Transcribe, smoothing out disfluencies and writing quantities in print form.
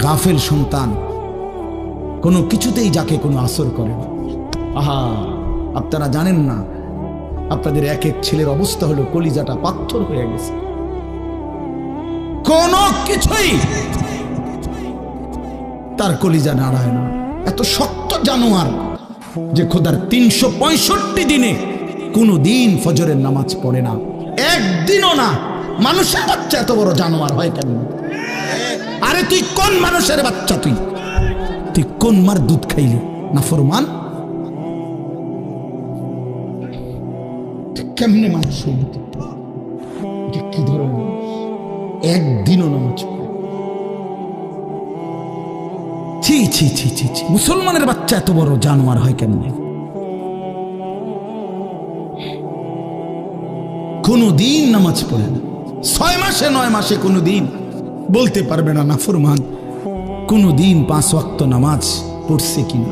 গাফেল সন্তান, কোনো কিছুতেই যাকে কোনো আসর করে না। আহা, আপনারা জানেন না, আপনাদের এক এক ছেলের অবস্থা হলো কলিজাটা পাথর হয়ে গেছে। কোনো কিছুই তার কলিজা নাড়ায় না। এত শক্ত জানোয়ার যে খোদার 365 দিনে কোনো দিন ফজরের নামাজ পড়ে না, একদিনও না। মানুষের বাচ্চা এত বড় জানোয়ার হয় কেন? আরে তুই কোন মানুষের বাচ্চা? তুই কোন মার দুধ খাইলি? নাফরমান। কেমনে মানুষ হইলি? কি ধরনের একদিনও নামাজ পড়ে? ছি ছি ছি ছি ছি, মুসলমানের বাচ্চা এত বড় জানোয়ার হয় কেমনে? কোনো দিন নামাজ পড়ে না, 6 মাসে 9 মাসে কোনো দিন বলতে পারবে না নাফরমান কোনো দিন 5 ওয়াক্ত নামাজ পড়ছে কিনা।